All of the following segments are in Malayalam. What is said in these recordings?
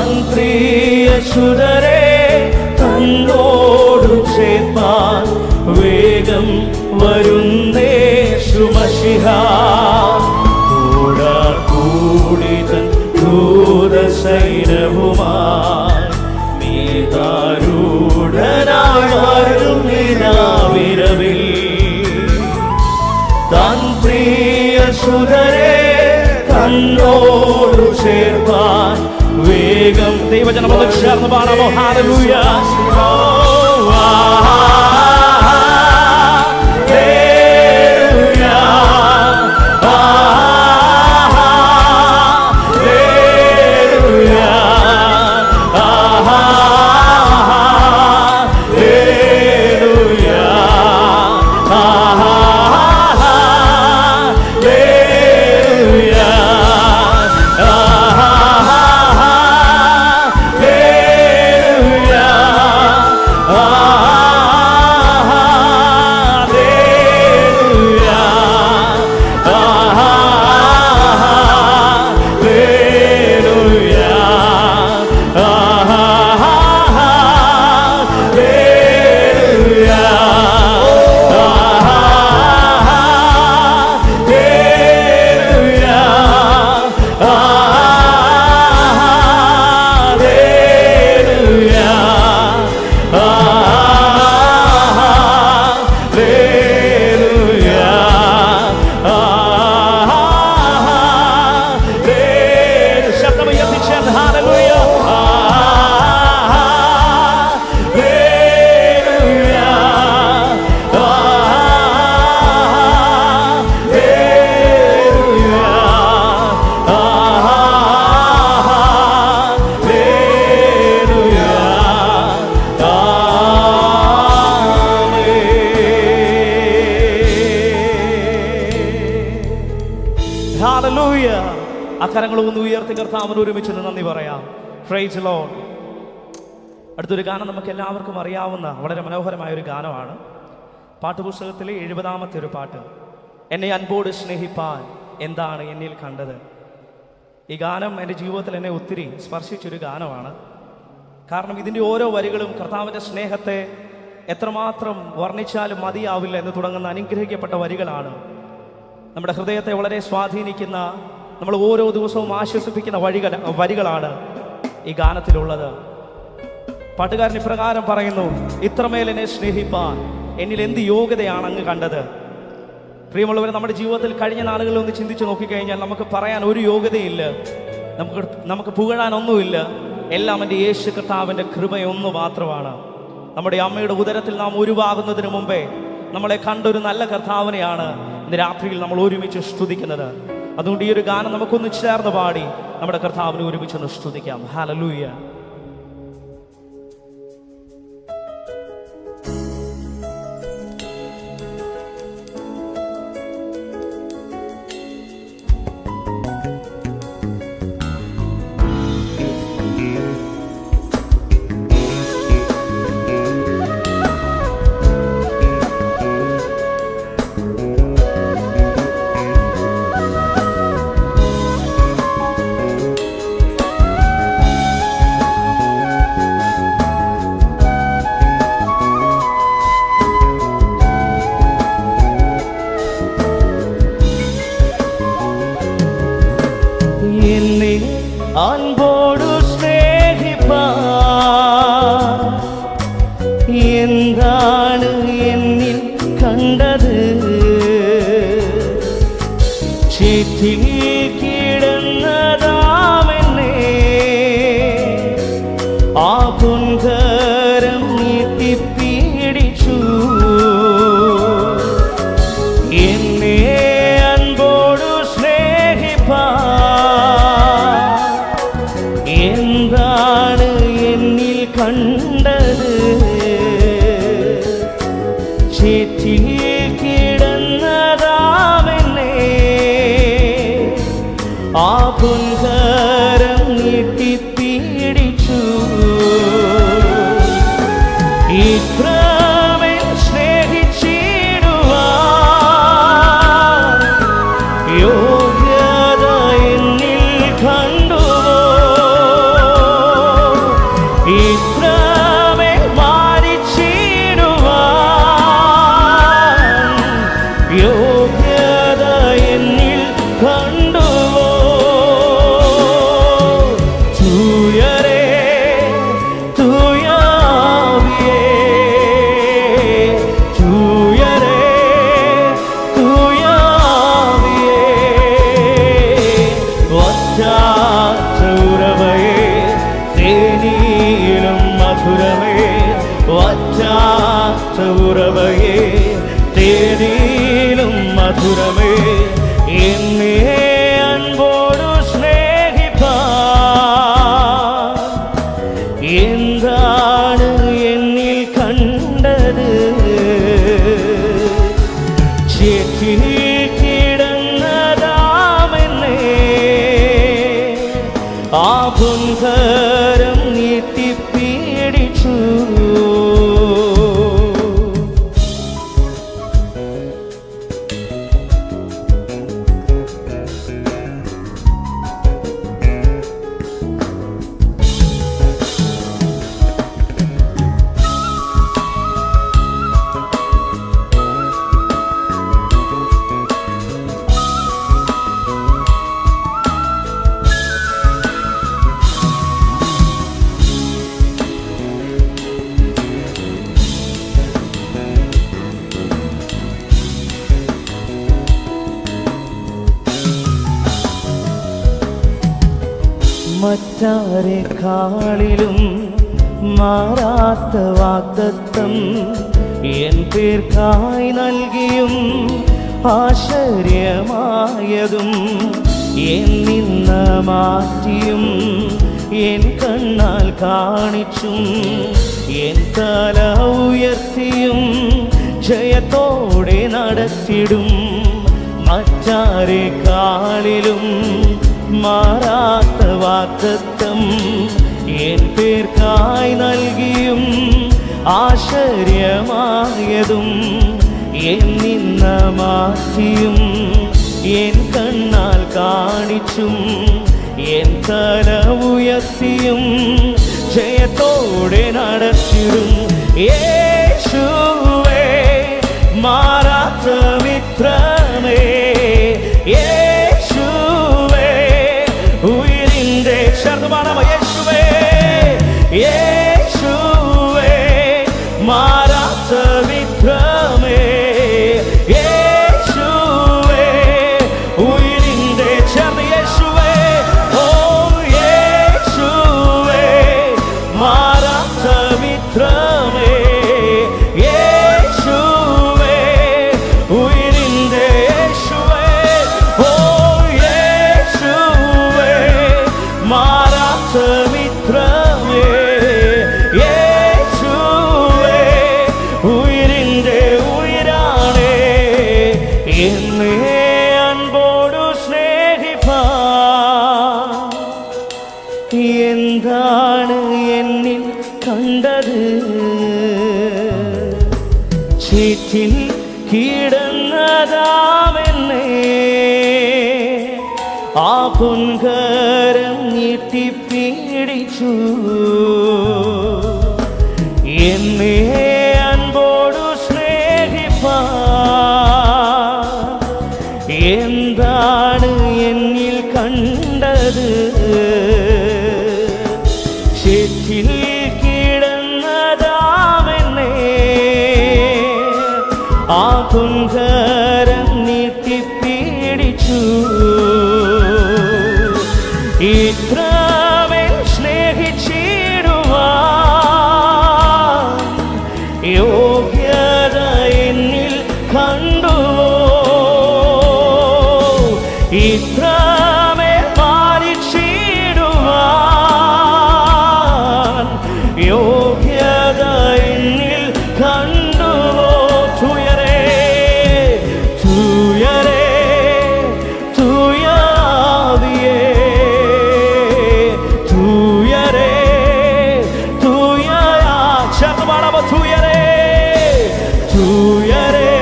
താൻ പ്രിയസുതരെ തന്നോടു ചേർപ്പാൻ വേഗം വരുന്നേശു മശിഹാ. കൂടിതൻ ദൂതസൈന്യവുമായി നീതാരൂഢനായി വരുന്നിനാവിരവിൽ. താൻ പ്രിയസുതരെ തന്നോടു ചേർപ്പാൻ വേഗം. ദൈവജനം ഒന്ന് ചേർന്ന് പാടാമോ? ഹല്ലേലൂയ. അക്കരങ്ങൾ ഒന്ന് ഉയർത്തി കർത്താവിന് ഒരുമിച്ച് നന്ദി പറയാം. Praise the Lord. അടുത്തൊരു ഗാനം നമുക്ക് എല്ലാവർക്കും അറിയാവുന്ന വളരെ മനോഹരമായ ഒരു ഗാനമാണ്. പാട്ടുപുസ്തകത്തിലെ 70-ാമത്തെ ഒരു പാട്ട്, എന്നെ അൻപോട് സ്നേഹിപ്പാൻ എന്താണ് എന്നിൽ കണ്ടത്. ഈ ഗാനം എൻ്റെ ജീവിതത്തിൽ എന്നെ ഒത്തിരി സ്പർശിച്ചൊരു ഗാനമാണ്. കാരണം ഇതിൻ്റെ ഓരോ വരികളും കർത്താവിൻ്റെ സ്നേഹത്തെ എത്രമാത്രം വർണ്ണിച്ചാലും മതിയാവില്ല എന്ന് തുടങ്ങുന്ന അനുഗ്രഹിക്കപ്പെട്ട വരികളാണ്. നമ്മുടെ ഹൃദയത്തെ വളരെ സ്വാധീനിക്കുന്ന, നമ്മൾ ഓരോ ദിവസവും ആശ്വസിപ്പിക്കുന്ന വരികളാണ് ഈ ഗാനത്തിലുള്ളത്. പാട്ടുകാരൻ ഇപ്രകാരം പറയുന്നു, ഇത്രമേൽ എന്നെ സ്നേഹിപ്പാൻ എന്നിൽ എന്ത് യോഗ്യതയാണ് അങ്ങ് കണ്ടത്. പ്രിയമുള്ളവരെ, നമ്മുടെ ജീവിതത്തിൽ കഴിഞ്ഞ നാളുകളിൽ ഒന്ന് ചിന്തിച്ച് നോക്കിക്കഴിഞ്ഞാൽ നമുക്ക് പറയാൻ ഒരു യോഗ്യതയില്ല, നമുക്ക് പുകഴാനൊന്നുമില്ല. എല്ലാം എൻ്റെ യേശു കർത്താവിൻ്റെ കൃപയൊന്നു മാത്രമാണ്. നമ്മുടെ അമ്മയുടെ ഉദരത്തിൽ നാം ഉരുവാകുന്നതിന് മുമ്പേ നമ്മളെ കണ്ടൊരു നല്ല കർത്താവിനെയാണ് ഇന്ന് രാത്രിയിൽ നമ്മൾ ഒരുമിച്ച് സ്തുതിക്കുന്നത്. അതുകൊണ്ട് ഈ ഒരു ഗാനം നമുക്കൊന്ന് ചേർന്ന് പാടി നമ്മുടെ കർത്താവിനെ ഒരുമിച്ചൊന്ന് സ്തുതിക്കാം. ഹല്ലേലൂയ. അൻപോടു സ്നേഹിപ്പാൻ എന്താണ് എന്നിൽ കണ്ടത്. ചിത്തിൽ കിടന്നതാമെന്നെ ആ പൊൻകരം നീട്ടിപ്പിടിച്ചു. എന്നെ അൻപോടു സ്നേഹിപ്പാൻ എന്താണ് എന്നിൽ കണ്ടത്. ചേറ്റിൽ കിടന്നതാമെന്നെ ആ പൊൻകരം നീട്ടിപ്പിടിച്ചു. ഇത്രമേൽ സ്നേഹിച്ചിടുവാൻ യോഗ്യത എന്നിൽ കണ്ടുവോ. വറ്റാത്ത ഉറവയേ, തേനിലും മധുരമേ, എന്നെ അൻപോടു സ്നേഹിപ്പാൻ എന്താണ് എന്നിൽ കണ്ടത്? ചേറ്റിൽ കിടന്നതാമെന്നെ ആ പൊൻകരം നീട്ടിപ്പിടിച്ചു. മറ്റാരെക്കാളിലും മാറാത്ത വാഗ്ദത്തം എൻ പേർക്കായി നൽകിയും ആശ്ചര്യമായതും എന്നിന്ന മാറ്റിയും എൻ കണ്ണാൽ കാണിച്ചും എൻ തല ഉയർത്തിയും ജയത്തോടെ നടത്തിടും. മറ്റാരെക്കാളിലും മാറാത്ത വാഗ്ദത്തം എൻ പേർക്കായി നൽകിയും ആശ്ചര്യമായതും എന്നിന്ന മാറ്റിയും എൻ കണ്ണാൽ കാണിച്ചും എൻ തല ഉയർത്തിയും ജയത്തോടെ നടത്തിടും. യേശുവേ മാറാത്ത മിത്രമേ, യേശുവേ ഉയിരിന്റെ ശർദ്ദമാണമ, യേശുവേ യേശുവേ മാറാത്ത മിത്രമേ, യേശുവേ ഉയിരിന്റെ ചേർന്ന് യേശുവേ, ഓ യേശുവേ മാറാത്ത മിത്രമേ, യേശുവേ ഉയിരിന്റെ യേശുവേ, ഓ യേശുവേ മാറാത്ത മിത്രമേ, യേശുവേ ഉയിരിന്റെ ഉയിരാണേ, എന്നെ അൻപോടു സ്നേഹിപ്പാൻ എന്താണ് എന്നിൽ കണ്ടത്? ചേറ്റിൽ കിടന്നതാമെന്നെ ആ പൊൻകരം നീട്ടിപ്പിടിച്ചു. എന്നെ അൻപോടു സ്നേഹിപ്പാൻ എന്താണ് എന്നിൽ കണ്ടത്? ചേറ്റിൽ കിടന്നതാമെന്നെ ആ പൊൻകരം നീട്ടിപ്പിടിച്ചു. ഇത്രമേൽ സ്നേഹിച്ചിടുവാൻ യോഗ്യത എന്നിൽ കണ്ടുവോ? ഇത്രമേൽ പാലിച്ചിടുവാൻ യോഗ്യത എന്നിൽ കണ്ടുവോ? തുയരേ തുയരേ തുയാവിയേ, തുയരേ തുയാ ശർദ്ദമാണമ, തുയരേ തുയരേ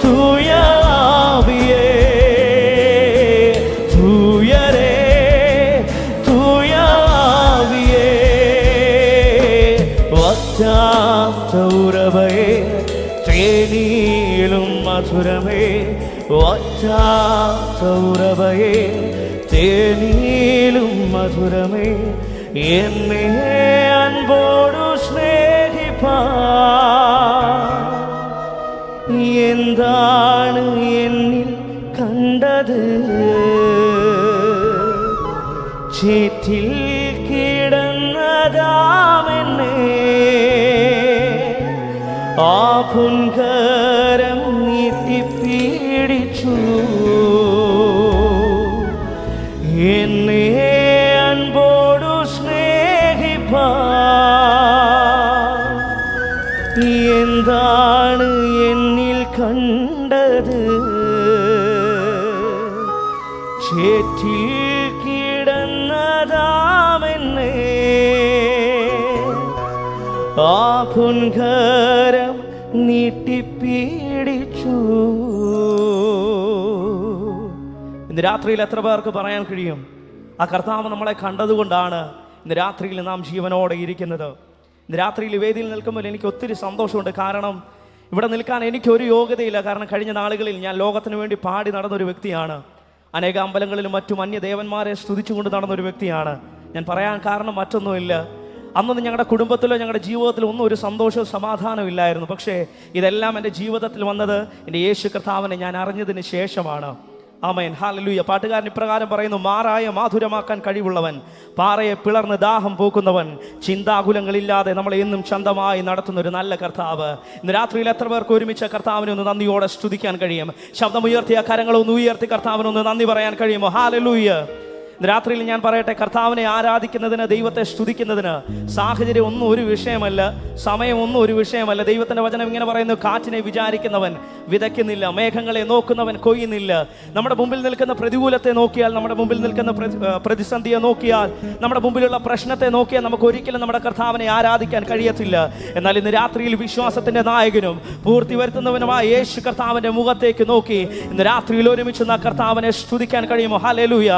തുയാവിയേ, തുയരേ തുയാവിയേ, വറ്റാത്ത ഉറവയേ, തേനിലും മധുരമേ, വറ്റാത്ത ഉറവയേ, തേനിലും മധുരമേ, എന്നെ അൻപോടു സ്നേഹിപ്പാൻ എന്താണ് എന്നിൽ കണ്ടത്? ചേറ്റിൽ കിടന്നതാമെന്നെ ആ പൊൻകരം നീട്ടിപ്പിടിച്ചു എന്നെ അൻപോടു സ്നേഹിപ്പാൻ. എന്താണ് എന്നിൽ കണ്ടത്? ചേറ്റിൽ കിടന്നതാമെന്നെ ആ പൊൻകരം നീട്ടിപ്പിടിച്ചു. ഇന്ന് രാത്രിയിൽ എത്ര പേർക്ക് പറയാൻ കഴിയും ആ കർത്താവ് നമ്മളെ കണ്ടതുകൊണ്ടാണ് ഇന്ന് രാത്രിയിൽ നാം ജീവനോടെ ഇരിക്കുന്നത്? ഇന്ന് രാത്രിയിൽ വേദിയിൽ നിൽക്കുമ്പോൾ എനിക്ക് ഒത്തിരി സന്തോഷമുണ്ട്. കാരണം ഇവിടെ നിൽക്കാൻ എനിക്കൊരു യോഗ്യതയില്ല. കാരണം കഴിഞ്ഞ നാളുകളിൽ ഞാൻ ലോകത്തിന് വേണ്ടി പാടി നടന്നൊരു വ്യക്തിയാണ്. അനേക അമ്പലങ്ങളിലും മറ്റും അന്യദേവന്മാരെ സ്തുതിച്ചുകൊണ്ട് നടന്നൊരു വ്യക്തിയാണ് ഞാൻ. പറയാൻ കാരണം മറ്റൊന്നുമില്ല, അന്നൊന്നും ഞങ്ങളുടെ കുടുംബത്തിലോ ഞങ്ങളുടെ ജീവിതത്തിലോ ഒന്നും ഒരു സന്തോഷവും സമാധാനവും ഇല്ലായിരുന്നു. പക്ഷേ ഇതെല്ലാം എൻ്റെ ജീവിതത്തിൽ വന്നത് എൻ്റെ യേശു കർത്താവിനെ ഞാൻ അറിഞ്ഞതിന് ശേഷമാണ്. ആമേൻ, ഹല്ലേലൂയ. പാട്ടുകാരൻ ഇപ്രകാരം പറയുന്നു: മാറായ മാധുരമാക്കാൻ കഴിവുള്ളവൻ, പാറയെ പിളർന്ന് ദാഹം പോക്കുന്നവൻ, ചിന്താകുലങ്ങളില്ലാതെ നമ്മളെ എന്നും ശാന്തമായി നടത്തുന്ന ഒരു നല്ല കർത്താവ്. ഇന്ന് രാത്രിയിൽ എത്ര പേർക്ക് ഒരുമിച്ച് കർത്താവിനെ ഒന്ന് നന്ദിയോടെ സ്തുതിക്കാൻ കഴിയും? ശബ്ദമുയർത്തിയ കരങ്ങളൊന്ന് ഉയർത്തി കർത്താവിനൊന്ന് നന്ദി പറയാൻ കഴിയുമോ? ഹല്ലേലൂയ. രാത്രിയിൽ ഞാൻ പറയട്ടെ, കർത്താവിനെ ആരാധിക്കുന്നതിന്, ദൈവത്തെ സ്തുതിക്കുന്നതിന് സാഹചര്യം ഒന്നും ഒരു വിഷയമല്ല, സമയം ഒന്നും ഒരു വിഷയമല്ല. ദൈവത്തിൻ്റെ വചനം ഇങ്ങനെ പറയുന്നു: കാറ്റിനെ വിചാരിക്കുന്നവൻ വിതയ്ക്കുന്നില്ല, മേഘങ്ങളെ നോക്കുന്നവൻ കൊയ്യുന്നില്ല. നമ്മുടെ മുമ്പിൽ നിൽക്കുന്ന പ്രതികൂലത്തെ നോക്കിയാൽ, നമ്മുടെ മുമ്പിൽ നിൽക്കുന്ന പ്രതിസന്ധിയെ നോക്കിയാൽ, നമ്മുടെ മുമ്പിലുള്ള പ്രശ്നത്തെ നോക്കിയാൽ നമുക്ക് ഒരിക്കലും നമ്മുടെ കർത്താവിനെ ആരാധിക്കാൻ കഴിയത്തില്ല. എന്നാൽ ഇന്ന് രാത്രിയിൽ വിശ്വാസത്തിൻ്റെ നായകനും പൂർത്തി വരുത്തുന്നവനുമായ യേശു കർത്താവിൻ്റെ മുഖത്തേക്ക് നോക്കി ഇന്ന് രാത്രിയിൽ ഒരുമിച്ച് കർത്താവിനെ സ്തുതിക്കാൻ കഴിയുമോ? ഹല്ലേലൂയ.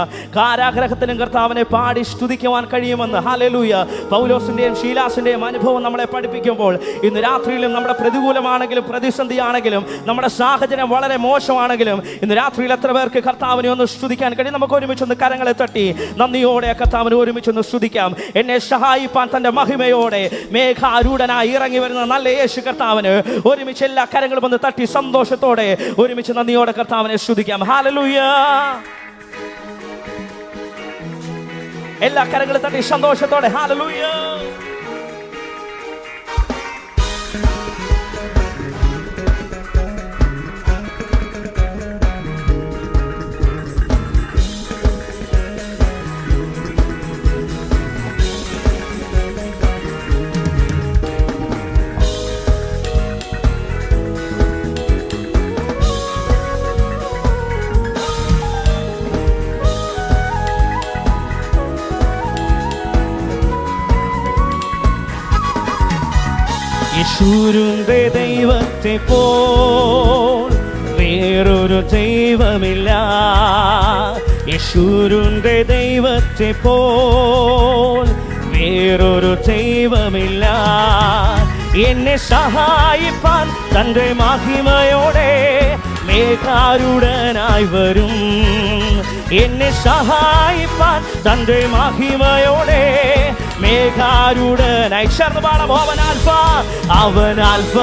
കാരാഗ്രഹത്തിനും കർത്താവിനെ പാടി സ്തുതിക്കുവാൻ കഴിയുമെന്ന് ഹല്ലേലൂയ പൗലോസിൻ്റെയും ശീലാസിൻ്റെയും അനുഭവം നമ്മളെ പഠിപ്പിക്കുമ്പോൾ ഇന്ന് രാത്രിയിലും നമ്മുടെ പ്രതികൂലമാണെങ്കിലും പ്രതിസന്ധിയാണെങ്കിലും നമ്മുടെ സാഹചര്യം വളരെ മോശമാണെങ്കിലും ഇന്ന് രാത്രിയിൽ എത്ര പേർക്ക് കർത്താവിനെ ഒന്ന് സ്തുതിക്കാൻ കഴിയും? നമുക്ക് ഒരുമിച്ചൊന്ന് കരങ്ങളെ തട്ടി നന്ദിയോടെ കർത്താവിനെ ഒരുമിച്ചൊന്ന് സ്തുതിക്കാം. എന്നെ സഹായിപ്പാൻ തൻ്റെ മഹിമയോടെ മേഘാരൂഢനായി ഇറങ്ങി വരുന്ന നല്ല യേശു കർത്താവിന് ഒരുമിച്ച് എല്ലാ കരങ്ങളും ഒന്ന് തട്ടി സന്തോഷത്തോടെ ഒരുമിച്ച് നന്ദിയോടെ കർത്താവിനെ സ്തുതിക്കാം. ഹല്ലേലൂയ. എല്ലാ കരങ്ങളും തട്ടി സന്തോഷത്തോടെ ഹല്ലേലൂയ. യേശുവിന്റെ ദൈവത്തെ പോൽ വേറൊരു ദൈവമില്ല. യേശുവിന്റെ ദൈവത്തെ പോൽ വേറൊരു ദൈവമില്ല. എന്നെ സഹായിപ്പാൻ തൻ്റെ മഹിമയോടെ മേഘാരൂഢനായി വരും. എന്നെ സഹായിപ്പാൻ തൻ്റെ മഹിമയോടെ മേഘാരൂഢനായി ചേർന്ന് പാടാം. അവൻ ആൽഫ, അവൻ ആൽഫ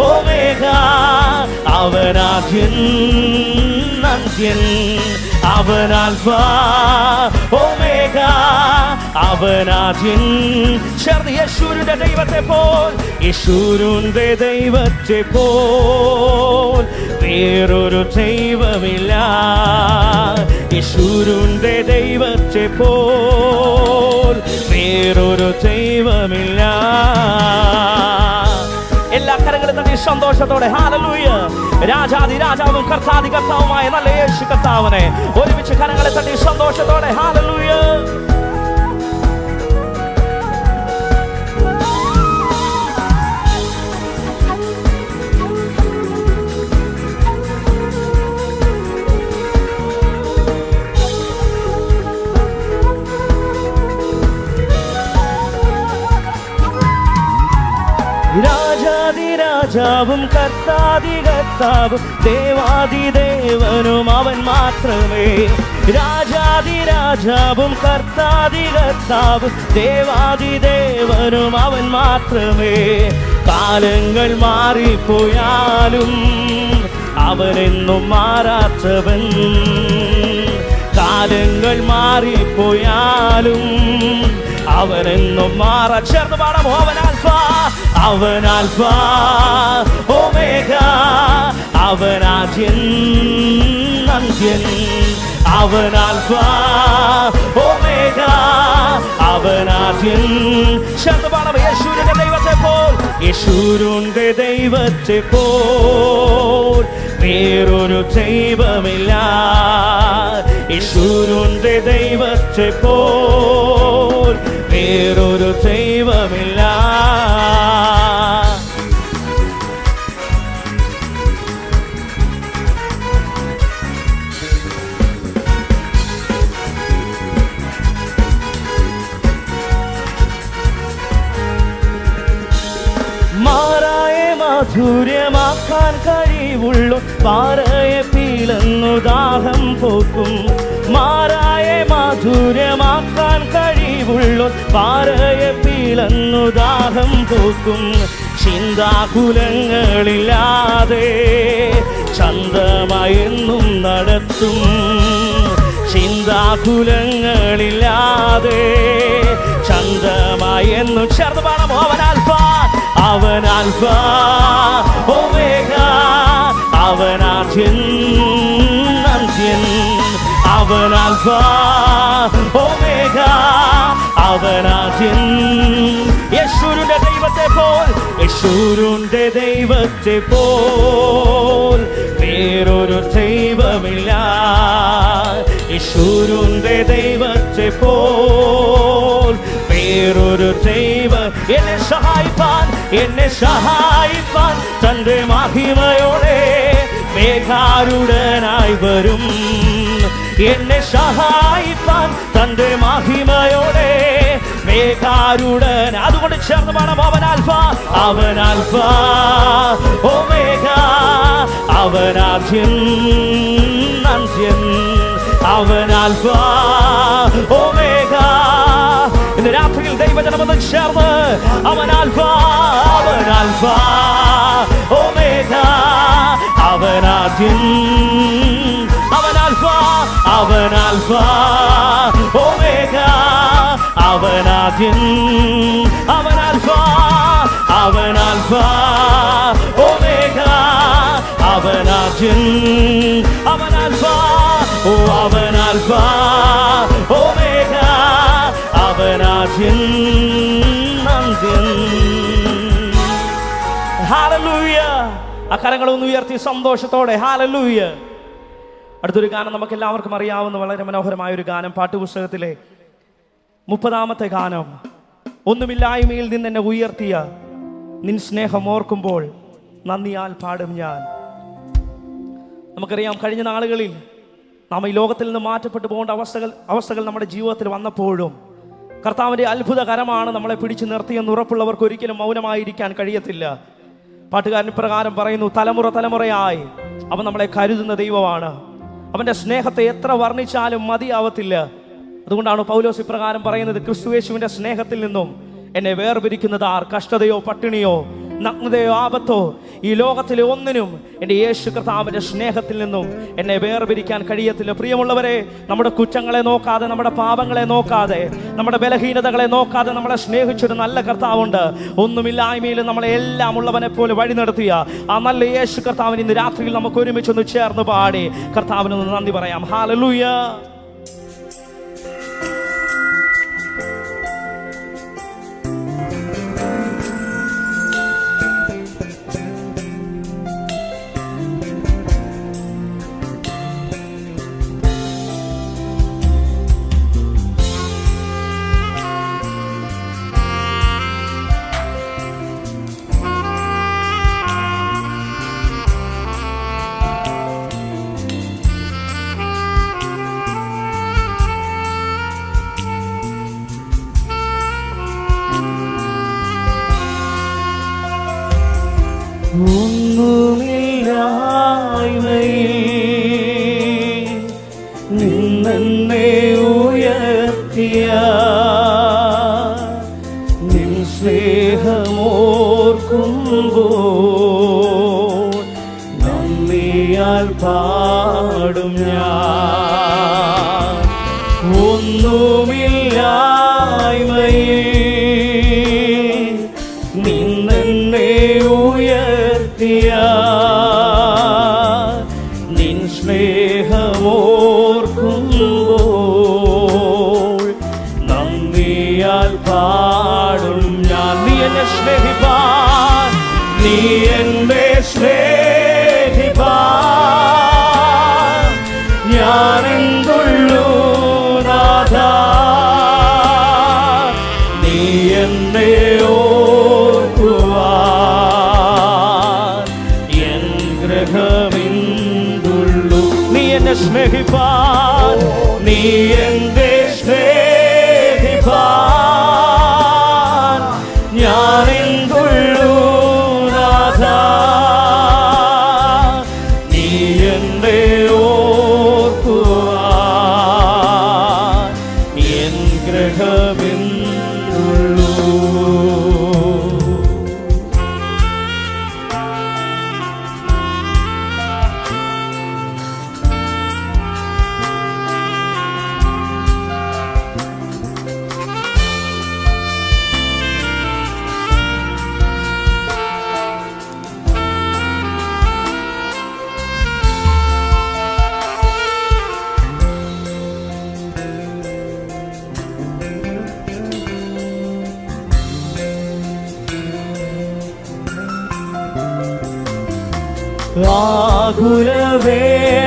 ഓമേഗ, അവൻ ആദ്യൻ അന്ത്യൻ. അവൻ ആൽഫ ഓമേഗ, അവൻ ആദ്യൻ. ചേർന്ന് യേശുവിന്റെ ദൈവത്തെ പോൽ, യേശുവിന്റെ ദൈവത്തെ പോൽ വേറൊരു ദൈവമില്ല. യേശുവിന്റെ ദൈവത്തെ പോൽ വേറൊരു ദൈവമില്ല. എല്ലാ കരങ്ങളും തട്ടി സന്തോഷത്തോടെ ഹല്ലേലൂയ. രാജാതി രാജാവും കർത്താതി കർത്താവുമായ നല്ല യേശു കർത്താവിനെ ഒരുമിച്ച് കരങ്ങളെ തട്ടി സന്തോഷത്തോടെ ഹല്ലേലൂയ. രാജാവും കർത്താതി കർത്താവും ദേവാദിദേവനും അവൻ മാത്രമേ. രാജാതി രാജാവും കർത്താതി കർത്താവും ദേവാദിദേവനും അവൻ മാത്രമേ. കാലങ്ങൾ മാറിപ്പോയാലും അവനെന്നും മാറാത്തവൻ. കാലങ്ങൾ മാറിപ്പോയാലും അവനെന്നും ചേർന്ന് പാടാമോ? അവൻ ആൽഫ, അവൻ ആൽഫ ഒമേഗ, അവൻ ആദ്യൻ അന്ത്യൻ, അവൻ ആൽഫ ഒമേഗ, അവൻ ആദ്യൻ. ശബ്ദമാണ് യേശുവിന്റെ ദൈവത്തെ പോൽ, യേശുവിന്റെ ദൈവത്തെ പോൽ വേറൊരു ദൈവമില്ല. യേശുവിന്റെ ദൈവത്തെ പോൽ വേറൊരു ദൈവമില്ല. മാധുര്യമാക്കാൻ കഴിവുള്ളു പാറയെ പീളന്നു ദാഹം പോക്കും. മാറായെ മാധുര്യമാക്കാൻ കഴിവുള്ളു പാറയെ പീളന്നു ദാഹം പോക്കും. ചിന്താകുലങ്ങളില്ലാതെ ചന്തമായെന്നും നടത്തും. ചിന്താകുലങ്ങളില്ലാതെ ചന്തമായെന്നും ചേർന്ന് പാടാം. അവൻ ആൽഫ, അവൻ ആൽഫ ഒമേഗ, അവൻ ആദ്യൻ അന്ത്യൻ, അവൻ ആൽഫ ഒമേഗ, അവൻ ആദ്യൻ. യേശുവിന്റെ ദൈവത്തെ പോൽ, യേശുവിന്റെ ദൈവത്തെ പോൽ വേറൊരു ദൈവമില്ല. യേശുവിന്റെ ദൈവത്തെ പോൽ വേറൊരു ദൈവം. എന്നെ സഹായിപ്പാൻ, എന്നെ സഹായിപ്പാൻ തന്റെ മഹിമയോടെ മേഘാരൂഢനായി വരും. എന്നെ സഹായിപ്പാൻ തന്റെ മഹിമയോടെ മേഘാരൂഢൻ. അതുകൊണ്ട് ചേർന്ന് പാടാം. അവൻ ആൽഫ, അവൻ ആൽഫ ഒമേഗ, അവൻ ആദ്യൻ അന്ത്യൻ, അവൻ ആൽഫ ഒമേഗ. ഇന്ന് രാത്രിയിൽ ദൈവജനമെന്ന് ചേർന്ന് അവൻ ആൽഫ, അവൻ ആൽഫ ഒമേഗ, അവൻ ആദ്യൻ, അവൻ ആൽഫ, അവൻ ആൽഫ ഒമേഗ, അവൻ ആദ്യൻ, അവൻ ആൽഫ, അവൻ ആൽഫ ഒമേഗ, അവൻ ആദ്യൻ, അവൻ ആൽഫ, ഓ അവൻ ആൽഫ ഒമേഗ, അവൻ ആദ്യൻ അന്ത്യൻ. ഹല്ലേലൂയ. ആ കരങ്ങളൊന്ന് ഉയർത്തി സന്തോഷത്തോടെ ഹല്ലേലൂയ. അടുത്തൊരു ഗാനം നമുക്ക് എല്ലാവർക്കും അറിയാവുന്ന വളരെ മനോഹരമായൊരു ഗാനം, പാട്ടുപുസ്തകത്തിലെ 30-ാമത്തെ ഗാനം. ഒന്നുമില്ലായ്മയിൽ നിന്ന് എന്നെ ഉയർത്തിയ നിൻ സ്നേഹം ഓർക്കുമ്പോൾ നന്ദിയാൽ പാടും ഞാൻ. നമുക്കറിയാം, കഴിഞ്ഞ നാളുകളിൽ നാം ഈ ലോകത്തിൽ നിന്ന് മാറ്റപ്പെട്ടു പോകേണ്ട അവസ്ഥകൾ നമ്മുടെ ജീവിതത്തിൽ വന്നപ്പോഴും കർത്താവിൻ്റെ അത്ഭുത കരമാണ് നമ്മളെ പിടിച്ചു നിർത്തിയെന്ന് ഉറപ്പുള്ളവർക്ക് ഒരിക്കലും മൗനമായിരിക്കാൻ കഴിയത്തില്ല. പാട്ടുകാരൻ ഇപ്രകാരം പറയുന്നു, തലമുറ തലമുറയായി അവൻ നമ്മളെ കരുതുന്ന ദൈവമാണ്. അവൻ്റെ സ്നേഹത്തെ എത്ര വർണ്ണിച്ചാലും മതിയാവത്തില്ല. അതുകൊണ്ടാണ് പൗലോസ് ഇപ്രകാരം പറയുന്നത്, ക്രിസ്തുയേശുവിൻ്റെ സ്നേഹത്തിൽ നിന്നും എന്നെ വേർപിരിക്കുന്നത് ആർ? കഷ്ടതയോ പട്ടിണിയോ നഗ്നതയോ ആപത്തോ ഈ ലോകത്തിലെ ഒന്നിനും എൻ്റെ യേശു കർത്താവിൻ്റെ സ്നേഹത്തിൽ നിന്നും എന്നെ വേർപിരിക്കാൻ കഴിയത്തില്ല. പ്രിയമുള്ളവരെ, നമ്മുടെ കുറ്റങ്ങളെ നോക്കാതെ, നമ്മുടെ പാപങ്ങളെ നോക്കാതെ, നമ്മുടെ ബലഹീനതകളെ നോക്കാതെ നമ്മളെ സ്നേഹിച്ചൊരു നല്ല കർത്താവുണ്ട്. ഒന്നുമില്ലായ്മയിൽ നമ്മളെ എല്ലാം ഉള്ളവനെ പോലെ വഴി നടത്തിയ ആ നല്ല യേശു കർത്താവിന് ഇന്ന് രാത്രിയിൽ നമുക്ക് ഒരുമിച്ചൊന്ന് ചേർന്ന് പാടി കർത്താവിനൊന്ന് നന്ദി പറയാം. ഹല്ലേലൂയ. ഒന്നുമില്ലായ്മയിൽ നിന്നെ ഉയർത്തിയ നിൻ സ്നേഹമോർക്കുമ്പോൾ നന്ദിയാൽ പാടും ഞാൻ. ഒന്നുമില്ലായ്മയിൽ നിന്നെ നീയാൽ പാടും ഞാൻ. നീ എന്നെ സ്നേഹിപ്പാൻ, നീ എന്നെ സ്നേഹിപ്പാൻ ഞാനെന്തുള്ളൂ നാഥാ. നീ എന്നെ ഓർക്കുവാൻ എൻ ഗ്രഹമെന്തുള്ളൂ. നീ എന്നെ സ്നേഹിപ്പാൻ, നീ എന്നെ സ്നേഹിപ്പാൻ ഞാനെന്തുള്ളൂ നാഥാ. നീ എന്നെ ഓർക്കുവാൻ എൻ ഗ്രഹമെന്തുള്ളൂ.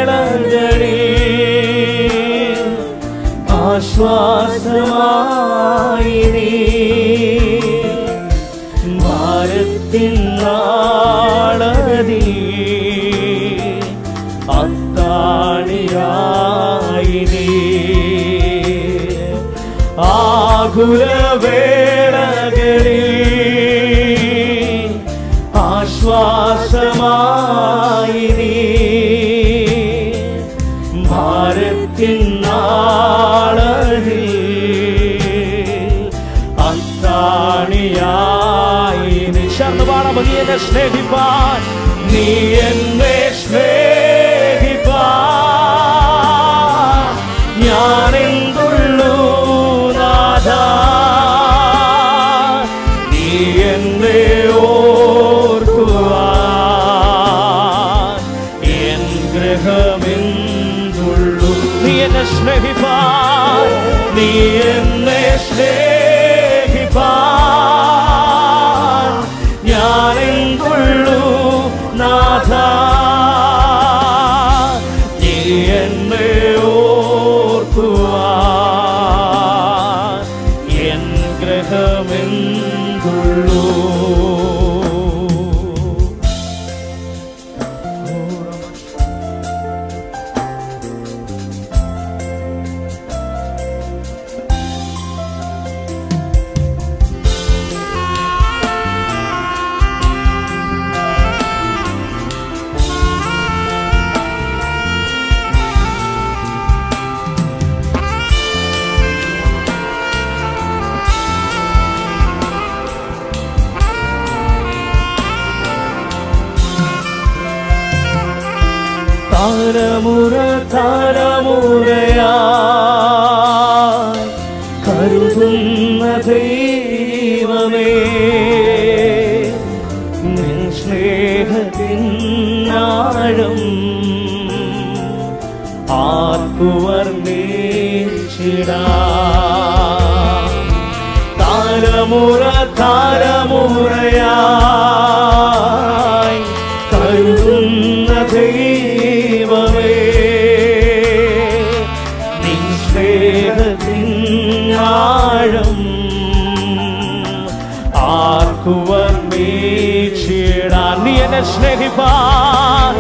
ആകുലവേളകളിൽ ആശ്വാസമായി നീ, ഭാരത്തിൻ നാളതി അത്താണിയായി നീ. ആകുലവേളകളിൽ ആശ്വാസമായി നീ, ഭാരത്തിൻ നാളതിൽ അത്താണിയായി നീ. ചേർന്ന് പാടാമോ? നീ എന്നെ സ്നേഹിപ്പാൻ, നീ എന്നെ സ്നേഹിപ്പാൻ ഞാനെന്തുള്ളൂ നാഥാ. നീ എന്നെ ഓർക്കുവാൻ എൻ ഗ്രഹമെന്തുള്ളൂ. നീ എന്നെ സ്നേഹിപ്പാൻ, നീ എന്നെ സ്നേഹിപ്പാൻ ഞാനെന്തുള്ളൂ നാഥാ. നീ എന്നെ ഓർക്കുവാൻ എൻ ഗ്രഹമെന്തുള്ളൂ. തലമുറ തലമുറയായി കരുതുന്ന ദൈവമേ, നിൻ സ്നേഹത്തിൻ ആഴം ആർക്കു വർണ്ണിച്ചിടാം. തലമുറ തലമുറയായി കരുതുന്ന ദൈവമേ, നിൻ സ്നേഹത്തിൻ ആഴം ആർക്കു വർണ്ണിച്ചിടാൻ. നീ എന്നെ സ്നേഹിപ്പാൻ,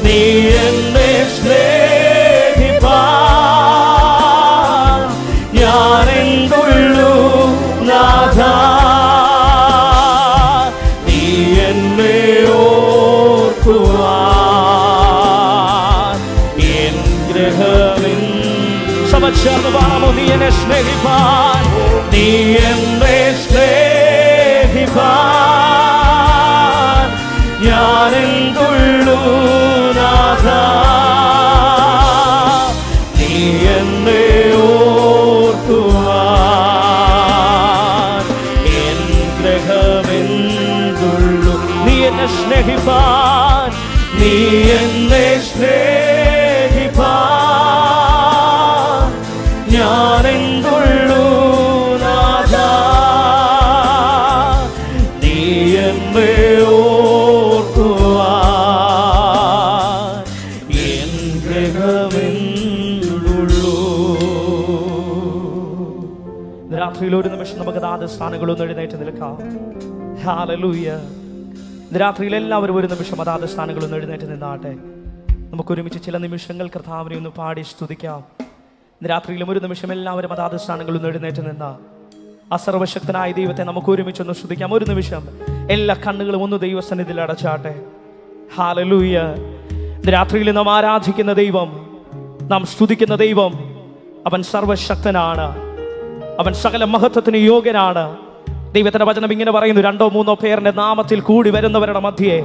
നീ എന്നെ സ്നേഹിപ്പാൻ ഞാനെന്തുള്ളൂ നാഥാ. നീ എന്നെ ഓർക്കുവാൻ എൻ ഗ്രഹമെന്തുള്ളൂ. ചേർന്ന് പാടാമോ? നീ എന്നെ സ്നേഹിപ്പാൻ, നീ എന്നെ സ്നേഹിപ്പാൻ ഞാനെന്തുള്ളൂ നാഥാ. നീ എന്നെ ഓർക്കുവാൻ എൻ ഗ്രഹമെന്തുള്ളൂ. നീ എന്നെ സ്നേഹിപ്പാൻ, നീ എന്നെ സ്നേഹിപ്പാൻ ഞാനെന്തുള്ളൂ നാഥ. രാത്രിയിൽ ഒരു നിമിഷം നമുക്ക് അതാത് സ്ഥാനങ്ങളൊന്ന് എഴുന്നേറ്റ് നിൽക്കാം. ഹല്ലേലൂയ. ഇന്ന് രാത്രിയിൽ എല്ലാവരും ഒരു നിമിഷം അതാത് സ്ഥാനങ്ങളൊന്ന് എഴുന്നേറ്റ് നിന്നാട്ടെ. നമുക്കൊരുമിച്ച് ചില നിമിഷങ്ങൾ കർത്താവിനെ ഒന്ന് പാടി സ്തുതിക്കാം. ഇന്ന് രാത്രിയിലും ഒരു നിമിഷം എല്ലാവരും അതാത് സ്ഥാനങ്ങളൊന്ന് എഴുന്നേറ്റ് നിന്ന ആ സർവശക്തനായ ദൈവത്തെ നമുക്ക് ഒരുമിച്ചൊന്ന് സ്തുതിക്കാം. ഒരു നിമിഷം എല്ലാ കണ്ണുകളും ഒന്ന് ദൈവസന്നിധിയിൽ അടച്ചാട്ടെ. ഹല്ലേലൂയ. ഇന്ന് രാത്രിയിൽ നാം ആരാധിക്കുന്ന ദൈവം, നാം സ്തുതിക്കുന്ന ദൈവം, അവൻ സർവശക്തനാണ്, അവൻ സകല മഹത്വത്തിന് യോഗ്യനാണ്. ദൈവത്തിന്റെ വചനം ഇങ്ങനെ പറയുന്നു, 2 3 പേരുടെ നാമത്തിൽ കൂടി വരുന്നവരുടെ മധ്യേ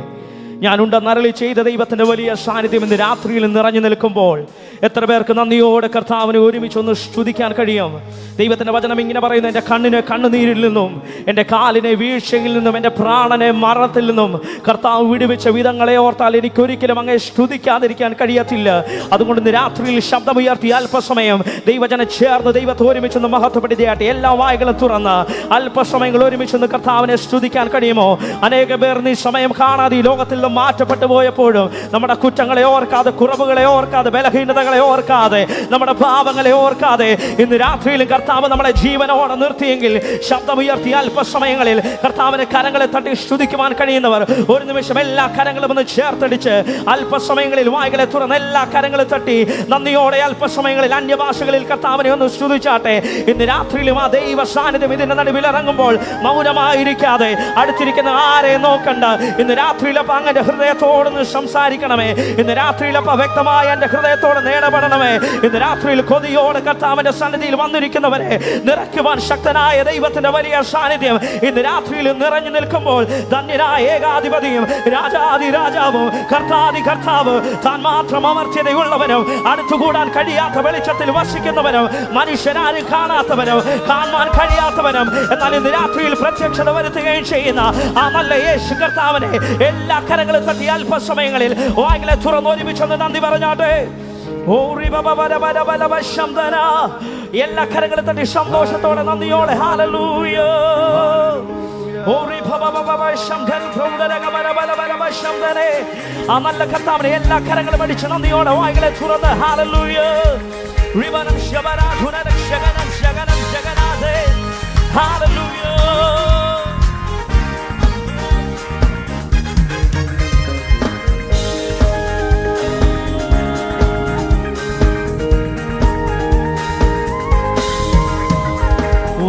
ഞാനുണ്ടെന്നരളി ചെയ്ത ദൈവത്തിന്റെ വലിയ സാന്നിധ്യം ഇന്ന് രാത്രിയിൽ നിറഞ്ഞു നിൽക്കുമ്പോൾ എത്ര പേർക്ക് നന്ദിയോടെ കർത്താവിനെ ഒരുമിച്ചൊന്ന് സ്തുതിക്കാൻ കഴിയും? ദൈവത്തിന്റെ വചനം ഇങ്ങനെ പറയുന്നു, എൻ്റെ കണ്ണിനെ കണ്ണുനീരിൽ നിന്നും, എൻ്റെ കാലിനെ വീഴ്ചയിൽ നിന്നും, എൻ്റെ പ്രാണനെ മരണത്തിൽ നിന്നും കർത്താവ് വിടുവിച്ച വിധങ്ങളെ ഓർത്താൽ എനിക്കൊരിക്കലും അങ്ങേ സ്തുതിക്കാതിരിക്കാൻ കഴിയത്തില്ല. അതുകൊണ്ട് ഇന്ന് രാത്രിയിൽ ശബ്ദമുയർത്തി അല്പസമയം ദൈവജനം ചേർന്ന് ദൈവത്തെ ഒരുമിച്ചൊന്ന് മഹത്വപ്പെടുത്തിയാട്ടെ. എല്ലാ വായകളും തുറന്ന് അല്പസമയങ്ങൾ ഒരുമിച്ചൊന്ന് കർത്താവിനെ സ്തുതിക്കാൻ കഴിയുമോ? അനേക പേർ നീ സമയം കാണാതെ ഈ ലോകത്തിൽ നിന്നും മാറ്റപ്പെട്ടു പോയപ്പോഴും നമ്മുടെ കുറ്റങ്ങളെ ഓർക്കാതെ, കുറവുകളെ ഓർക്കാതെ, ബലഹീനതകളെ ഓർക്കാതെ, നമ്മുടെ പാപങ്ങളെ ഓർക്കാതെ ഇന്ന് രാത്രിയിലും കർത്താവ് നമ്മളെ ജീവനോടെ നിർത്തിയെങ്കിൽ ശബ്ദമുയർത്തി അല്പസമയങ്ങളിൽ കർത്താവിനെ കരങ്ങളെ തട്ടി സ്തുതിക്കുവാൻ കഴിയുന്നവർ ഒരു നിമിഷം എല്ലാ കരങ്ങളും ഒന്ന് ചേർത്തടിച്ച് അല്പസമയങ്ങളിൽ വായ്കളെ തുറന്ന് എല്ലാ കരങ്ങളും തട്ടി നന്ദിയോടെ അല്പസമയങ്ങളിൽ അന്യഭാഷകളിൽ കർത്താവിനെ ഒന്ന് സ്തുതിച്ചാട്ടെ. ഇന്ന് രാത്രിയിലും ആ ദൈവ സാന്നിധ്യം ഇതിന്റെ നടുവിൽ ഇറങ്ങുമ്പോൾ മൗനമായിരിക്കാതെ അടുത്തിരിക്കുന്ന ആരെ നോക്കണ്ട. ഇന്ന് രാത്രിയിലപ്പ അങ്ങന്റെ ഹൃദയത്തോടൊന്ന് സംസാരിക്കണമേ. ഇന്ന് രാത്രിയിലപ്പ വ്യക്തമായ എന്റെ ഹൃദയത്തോട് നേടപ്പെടണമേ. ഇന്ന് രാത്രിയിൽ കൊതിയോടെ കർത്താവിന്റെ സന്നിധിയിൽ വന്നിരിക്കുന്നവരെ നിറയ്ക്കുവാൻ ശക്തനായ ദൈവത്തിന്റെ വലിയ സാന്നിധ്യം ഇന്ന് രാത്രിയിൽ നിറഞ്ഞു നിൽക്കുമ്പോൾ ധന്യനായ ഏകാധിപതിയും രാജാതി രാജാവും കർത്താതി കർത്താവ്, താൻ മാത്രം അമർത്യതയുള്ളവനും അടുത്തുകൂടാൻ കഴിയാത്ത വെളിച്ചത്തിൽ വസിക്കുന്നവനും മനുഷ്യരാരും കാണാത്തവനും കാണാൻ കഴിയാത്തവനും എന്നാൽ ഇന്ന് രാത്രിയിൽ പ്രത്യക്ഷത വരുത്തുകയും ചെയ്യുന്ന ആ നല്ല യേശു കർത്താവിനെ എല്ലാ കരങ്ങളും തട്ടി അല്പസമയങ്ങളിൽ വായ്കളെ തുറന്നൊരുമിച്ചൊന്ന് നന്ദി പറഞ്ഞാട്ടെ. എല്ലാ കരങ്ങളും തട്ടി സന്തോഷത്തോടെ നന്ദിയോടെ ഹല്ലേലൂയ. ആ നല്ല കർത്താവിനെ എല്ലാ കരങ്ങളും അടിച്ച് നന്ദിയോടെ വായ്കളെ തുറന്ന് ഹല്ലേലൂയ. ഹല്ലേലൂയ.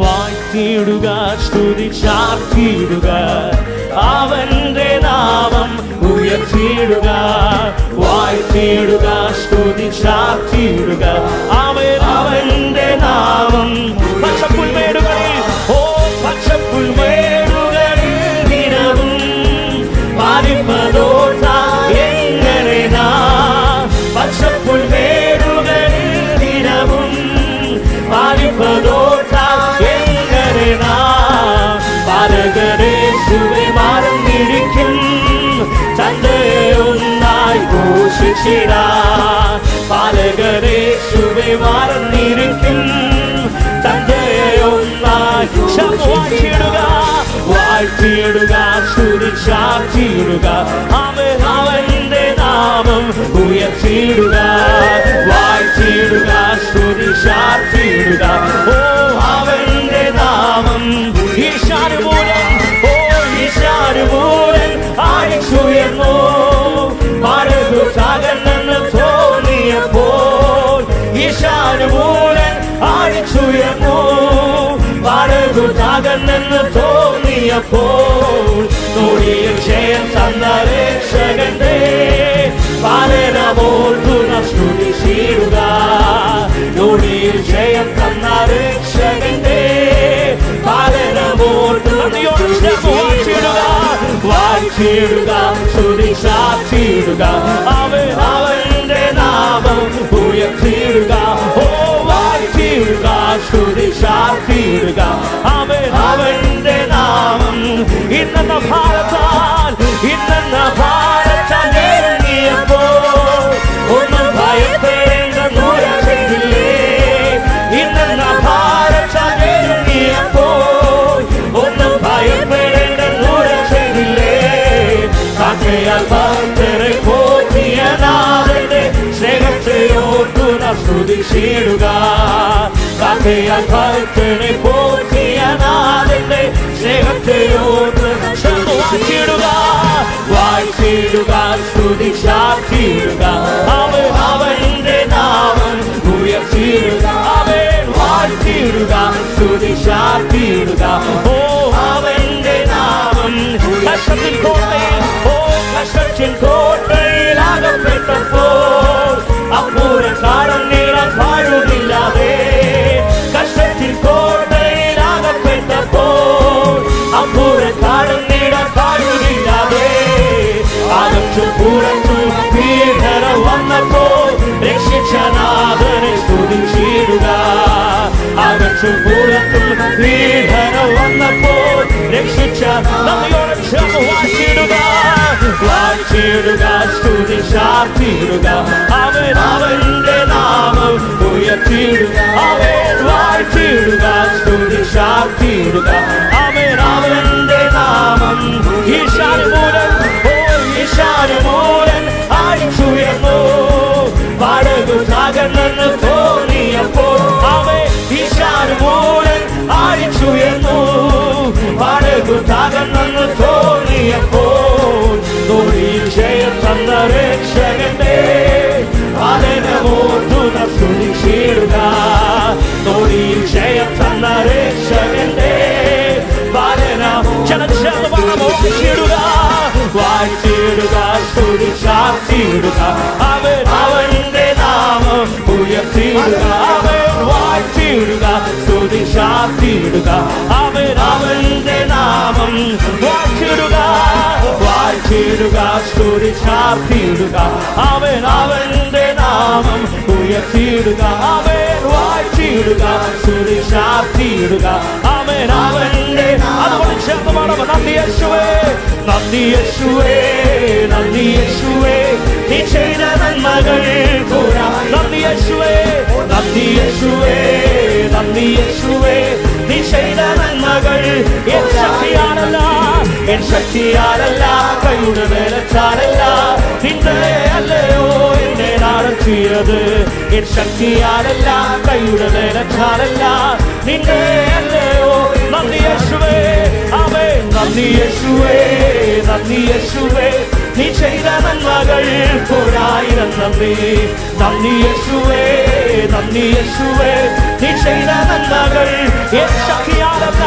വാഴ്ത്തിയിടുക, സ്തുതിച്ചാർത്തിയിടുക, അവന്റെ നാമം ഉയർത്തിയിടുക. വാഴ്ത്തിയിടുക, സ്തുതിച്ചാർത്തിയിടുക, അവന്റെ നാമം. പച്ചപ്പുൽമേടുകളിൽ, ഓ പച്ചപ്പുൽമേടുകളിൽ ദിനവും പാലിപ്പതോട്ട എങ്ങനെ നാം. പച്ചപ്പുൽമേടുകളിൽ ദിനവും പാലിപ്പതോട്ട പാലകരേശുവെ മറന്നിരിക്കും തന്തയെ ഒന്നായി ഘോഷിച്ചിടാൻ. പാലകരേശുവെ മറന്നിരിക്കും തന്തയെ ഒന്നായി വാഴ്ത്തിയിടുക, വാഴ്ത്തിയിടുക, സ്തുതിച്ചാർത്തിയിടുക, അവന്റെ നാമം ഉയർത്തിയിടുക. വാഴ്ത്തിയിടുക, സ്തുതിച്ചാർത്തിയിടുക, ഓ അവന്റെ നാമം. ഈശാനുമൂലൻ, ഓ ഈശാനുമൂലൻ ആഴിച്ചുയർന്നു, മറുകു തകർന്നെന്ന് തോന്നിയപ്പോൾ. ഈശാനുമൂലൻ ആഴിച്ചുയർന്നു, മറുകു തകർന്നെന്ന് തോന്നിയപ്പോൾ. തൊടിയിൽ ജയം തന്ന രക്ഷകന്റെ പാലനമോർത്തുന സ്തുതിച്ചിടുക. തൊടിയിൽ ജയം തന്ന രക്ഷകന്റെ വാഴ്ത്തിയിടുക, സ്തുതിച്ചാർത്തിയിടുക, അവന്റെ നാമം ഉയർത്തിയിടുക. ഓ വാഴ്ത്തിയിടുക, സ്തുതിച്ചാർത്തിയിടുക, അവന്റെ നാമം. ഇന്നെന്ന ഭാരത്താൽ, ഇന്നെന്ന ഭാരത്താൽ ഇറങ്ങിയപ്പോൾ ഒന്നും ഭയപ്പെടേണ്ട നൂര ചെയ്തില്ലേ. ഇന്നെന്ന ഭാരത്താൽ ഇറങ്ങിയപ്പോൾ ഒന്നും ഭയപ്പെടേണ്ട നൂര ചെയ്തില്ലേ. കാക്കയാൽ ഭക്തരെ പോറ്റിയ നാഥന്റെ സ്നേഹത്തെ ഓർക്കുന്ന സ്തുതിച്ചിടുക. കാക്കയാൽ ഭക്തരെ പോറ്റിയ രക്ഷകനാഥന്റെ സ്നേഹത്തെ ഓർത്ത് വാഴ്ത്തിയിടുക, വാഴ്ത്തിയിടുക, സ്തുതിച്ചാർത്തിയിടുക. അവന്റെ നാമം ഉയർത്തിയിടുക, അവൻ വാഴ്ത്തിയിടുക, സ്തുതിച്ചാർത്തിയിടുക. ഓ അവന്റെ നാമം. കഷ്ടത്തിൻ കോട്ടയിൽ, ഓ കഷ്ടത്തിൻ കോട്ടയിൽ അകപ്പെട്ടപ്പോൾ അപ്പൂരം കാണുന്നിടാൻ പാടുന്നില്ലാതെ, കഷ്ടത്തിൻ കോട്ടയിൽ അകപ്പെട്ടപ്പോൾ അപ്പൂരം കാണുന്നിടാൻ പാടുന്നില്ലാതെ, അകത്തും പുറത്തും ഭീകര വന്നപ്പോൾ രക്ഷിച്ച നാഥനെ സ്തുതിച്ചിടുക. അകത്തും പുറത്തും ഭീകര വന്നപ്പോൾ രക്ഷിച്ച നമ്മയോട് ചേർന്ന് വാഴ്ത്തിയിടുക, വാഴ്ത്തിയിടുക, സ്തുതിച്ചാർത്തിയിടുക. അവന്റെ നാമം ഉയർത്തിയിടുക, അവൻ വാഴ്ത്തിയിടുക, സ്തുതിച്ചാർത്തിയിടുക. അവന്റെ നാമം. ഈശാനുമൂലൻ, ഓ ഈശാനുമൂലൻ ആഴ്ചുയർന്നു, പടകു തകർന്നെന്ന് തോന്നിയപ്പോൾ ഈശാനുമൂലൻ ആഴ്ചുയർന്നു, പടകു തകർന്നെന്ന് തോന്നിയപ്പോൾ തോണിയിൽ ജയം തന്ന രക്ഷകന്റെ പാലനമോർത്തുന സ്തുതിച്ചിടുക. തോണിയിൽ ജയം തന്ന രക്ഷകന്റെ പാലനം വാഴ്ത്തിയിടുക, വാഴ്ത്തിയിടുക, സ്തുതിച്ചാർത്തിയിടുക. അവന്റെ നാമം ഉയർത്തിയിടുക, അവൻ വാഴ്ത്തിയിടുക, സ്തുതിച്ചാർത്തിയിടുക. അവന്റെ നാമം വാഴ്ത്തിയിടുക, വാഴ്ത്തിയിടുക, സ്തുതിച്ചാർത്തിയിടുക. അവന്റെ നാമം ഉയർത്തിയിടുക, അവൻ വാഴ്ത്തിയിടുക, സ്തുതിച്ചാർത്തിയിടുക. അവന്റെ അതുകൊണ്ട് ചേർന്ന് പാടാം. നന്ദി യേശുവേ, നന്ദി യേശുവേ, നന്ദി യേശുവേ, നീ ചെയ്ത നന്മകൾ കൂടാ. നന്ദി യേശുവേ, നന്ദി യേശുവേ, നന്ദി യേശുവേ, നീ ചെയ്ത നന്മകൾ എൻ ശക്തിയാലല്ല, എൻ ശക്തിയാലല്ല, കൈയുടെ വേലച്ചാലല്ല, നിന്റെ അല്ലയോ എന്നെ നടത്തിയത്. എൻ ശക്തിയാലല്ല, കൈയുടെ വേലച്ചാലല്ല, നിന്റെ അല്ലയോ. നന്ദി യേശുവേ, ആമേൻ. നന്ദി യേശുവേ, നന്ദി യേശുവേ, നീ ചെയ്ത നന്മകൾ ഒരായിരം നന്ദി. നന്ദി യേശുവേ, നന്ദി യേശുവേ, നീ ചെയ്ത നന്മകൾ എൻ ശക്തിയാലല്ല,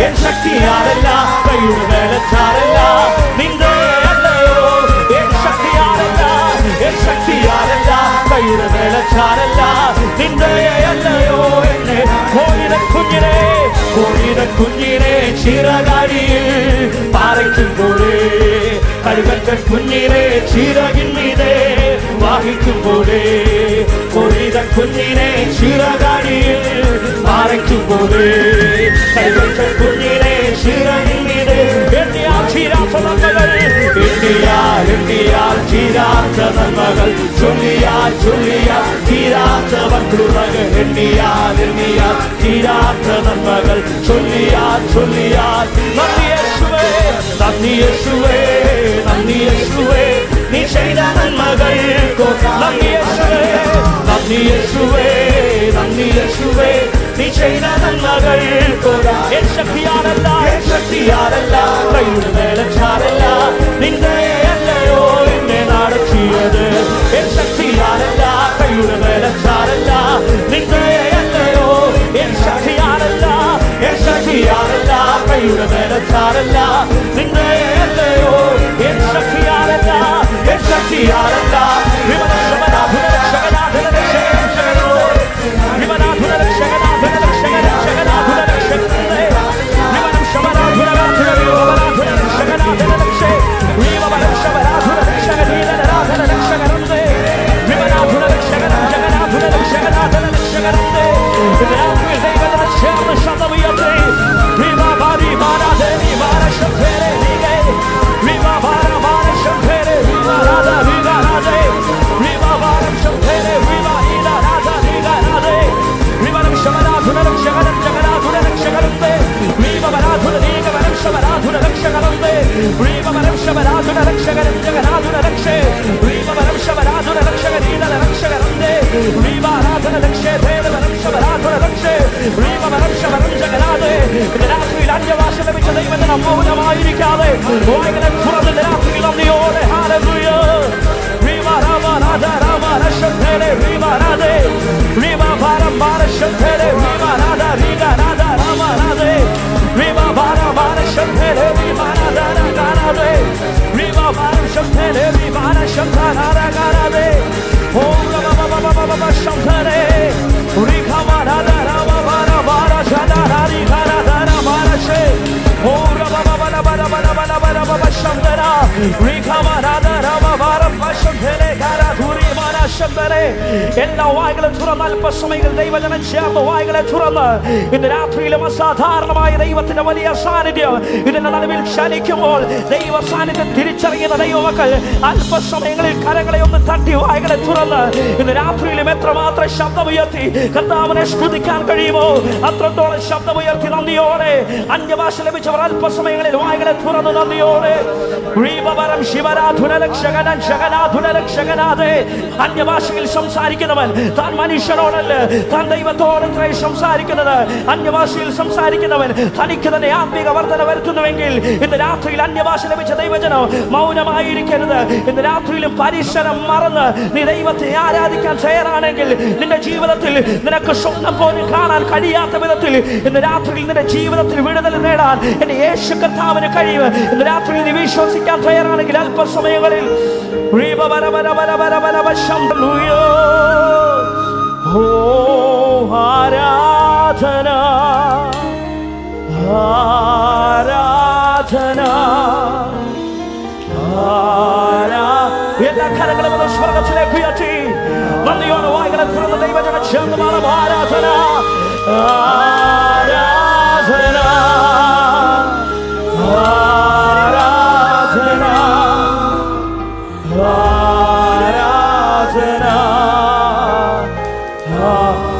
എൻ ശക്തിയാലല്ല, കൈയുടെ വേലച്ചാലല്ല, നിന്റെ അല്ലയോ. എൻ ശക്തിയാലല്ല, എൻ ശക്തിയാലല്ല, കൈയുടെ വേലച്ചാലല്ല, നിന്റെ അല്ലയോ. എന്നെ കോഴിയുടെ കുഞ്ഞിനെ, കോഴിയുടെ കുഞ്ഞിനെ ചിറകാടിയിൽ പാറയ്ക്കുമ്പോഴേ, കഴുകന്റെ കുഞ്ഞിനെ ചിറകിൻ മീതെ വാഹിക്കുമ്പോഴേ, കോഴിയുടെ കുഞ്ഞിനെ ചിറകാടിയിൽ പാറയ്ക്കുമ്പോഴേ, കഴുകന്റെ കുഞ്ഞിനെ ചിറകിൻ മീതെ എണ്ണിയാൽ ചീരാത്ത നന്മകൾ, എണ്ണിയാൽ ചീരാത്ത നന്മകൾ, ചൊല്ലിയാൽ ചൊല്ലിയാൽ തീരാത്ത വക്രുതകൾ, എണ്ണിയാൽ തീരാത്ത നന്മകൾ, ചൊല്ലിയാൽ ചൊല്ലിയാൽ. നന്ദി യേശുവേ, നന്ദി യേശുവേ, നന്ദി യേശുവേ, നീ ചെയ്ത നന്മകൾ. നന്ദി യേശുവേ, നന്ദി യേശുവേ, നന്ദി യേശുവേ, നീ ചെയ്ത നന്മകൾ. എൻ ശക്തിയാലല്ല, എൻ ശക്തിയാലല്ല, കൈയുടെ വേലച്ചാലല്ല, നിന്റെ അല്ലയോ എന്നെ നടത്തിയത്. എൻ ശക്തിയാലല്ല, കൈയുടെ വേലച്ചാലല്ല, നിന്റെ അല്ലയോ. എൻ ശക്തിയാലല്ല, എൻ ശക്തിയാലല്ല, കൈയുടെ വേലച്ചാലല്ല, നിന്റെ അല്ലയോ. എൻ ശക്തിയാലല്ല, എൻ ശക്തിയാലല്ല. വിമനാഥുര രക്ഷകനാഥുര രക്ഷകനാഥുര വിമനാഥുര രക്ഷകനാഥുര രക്ഷകനാഥുര രക്ഷകനേ, വിമനം ശമനാഥുര വിമനാഥുര രക്ഷകനാഥുര രക്ഷേ, വിമനം ശമനാഥുര രക്ഷകനീലനാഥുര രക്ഷകനേ, വിമനാഥുര രക്ഷകനാഥുര രക്ഷകനാഥുര രക്ഷകനേ. ദൈവത്തെ ചേർന്ന് ശതവിയത്തെ വിമബാരി മാരാധനി മാരശംഭേരെ നീകേ, വിമബാര മാരശംഭേരെ വിമരാധ വിമരാധേ, വിമബാരം ശംഭേരെ വിമരീലാധ നീകാരാധേ, വിമനം ശമനാഥുര രക്ഷകനം ജഗനാഥുര രക്ഷകനേ, വിമബരാധുര നീകവനം ശമനാഥുര രക്ഷകനേ, വിമബരം ശമനാഥുര രക്ഷകനം ജഗനാഥുര രക്ഷേ, വിമബരം ശമനാഥുര രക്ഷകനീല രക്ഷകനേ, വിമരാധ രാത്രിയിൽ അന്യഭാഷ ലഭിച്ച ദൈവത്തിന് മൗനമായിരിക്കാതെ വായ്കളെ തുറന്ന് രാത്രിയിൽ നന്ദിയോടെ ഹല്ലേലൂയ. എല്ലാ വായ്കളെ തുറന്ന് അല്പസമയങ്ങൾ ദൈവജനം ചേർന്ന് വായ്കളെ തുറന്ന് ഇന്ന് രാത്രിയിലും അസാധാരണമായ ദൈവത്തിന്റെ വലിയ സാന്നിധ്യം ഇതിന്റെ നടുവിൽ ക്ഷണിക്കുമ്പോൾ ദൈവ സാന്നിധ്യം തിരിച്ചറിയുന്ന ദൈവമക്കൾ അല്പസമയങ്ങളിൽ കരങ്ങളെ ഒന്ന് തട്ടി വായ്കളെ തുറന്ന് ഇന്ന് രാത്രിയിലും എത്രമാത്രം ശബ്ദമുയർത്തി കർത്താവിനെ സ്തുതിക്കാൻ കഴിയുമോ അത്രത്തോളം ശബ്ദമുയർത്തി നന്ദിയോടെ അന്യഭാഷ ലഭിച്ചവർ അല്പസമയങ്ങളിൽ വായ്കളെ തുറന്ന് നന്ദിയോടെ അന്യഭാഷയിൽ സംസാരിക്കുന്നവൻ താൻ മനുഷ്യനോടല്ല താൻ ദൈവത്തോടത്രേ സംസാരിക്കുന്നത്. അന്യഭാഷയിൽ സംസാരിക്കുന്നവൻ തനിക്ക് തന്നെ ആത്മീക വർധന വരുത്തുന്നുവെങ്കിൽ ഇന്ന് രാത്രിയിൽ അന്യഭാഷ ലഭിച്ച ദൈവജനം മൗനമായിരിക്കരുത്. ഇന്ന് രാത്രിയിലും പരിസരം മറന്ന് നീ ദൈവത്തെ ആരാധിക്കാൻ തയ്യാറാണെങ്കിൽ നിന്റെ ജീവിതത്തിൽ നിനക്ക് സ്വപ്നം പോലും കാണാൻ കഴിയാത്ത വിധത്തിൽ ഇന്ന് രാത്രിയിൽ നിന്റെ ജീവിതത്തിൽ വിടുതൽ നേടാൻ എന്റെ യേശു കർത്താവിന് കഴിയും. ഇന്ന് രാത്രിയിൽ നീ വിശ്വസിക്കാൻ തയ്യാറാണെങ്കിൽ അല്പസമയങ്ങളിൽ ആരാധന ആരാധന എല്ലാ കരങ്ങളും സ്വർഗത്തിലേക്ക് ഉയർത്തി നന്ദിയോടെ വായ്കളെ തുറന്ന് ദൈവജനം ചേർന്ന് പാടാം. ആരാധന ആരാധന ആരാധന ആരാധന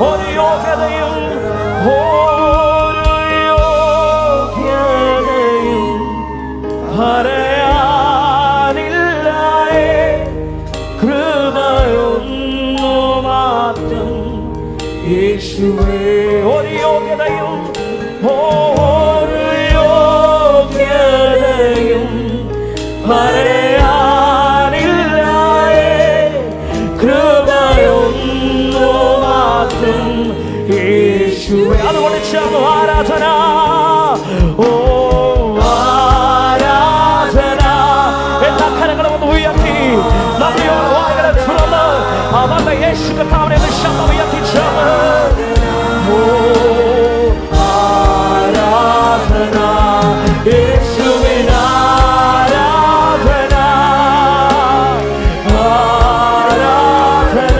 ഒരു യോഗ്യതയും ഒരു യോഗ്യതയും പറയാനില്ലായേ കൃപയൊന്നു മാത്രം യേശുവേ. ഒരു യോഗ്യതയും ഒരു യോഗ്യതയും പറയാനില്ലായേ കൃപയൊന്നു മാത്രം യേശുവേ. അതുകൊണ്ട് ചേർന്നു ആരാധന ഓ ആരാധന. എല്ലാ കരങ്ങളും ഒന്ന് ഉയർത്തി നന്ദിയോടെ വായ്കളെ തുറന്ന് അവന്റെ യേശു കർത്താവിനെ ശബ്ദം ഉയർത്തി ചേർന്ന് ഓ ആരാധന യേശുവിന് ആരാധന ആരാധന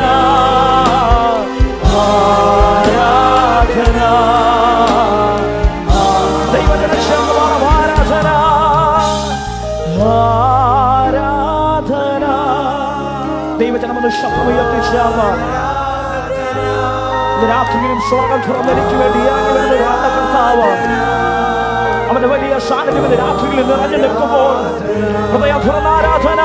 ആരാധന ദൈവജനം ചേർന്ന് പാടാം. ആരാധന ആരാധന. ദൈവജനം ഒന്ന് ശബ്ദമുയർത്തി ചേർന്ന് രാത്രിയിലും സ്വർഗം തുറന്നെനിക്ക് വേണ്ടി ഇറങ്ങി വരുന്ന കർത്താവ് അവന്റെ വലിയ സാന്നിധ്യം രാത്രിയിൽ നിറഞ്ഞു നിൽക്കുമ്പോൾ ഹൃദയം തുറന്ന ആരാധന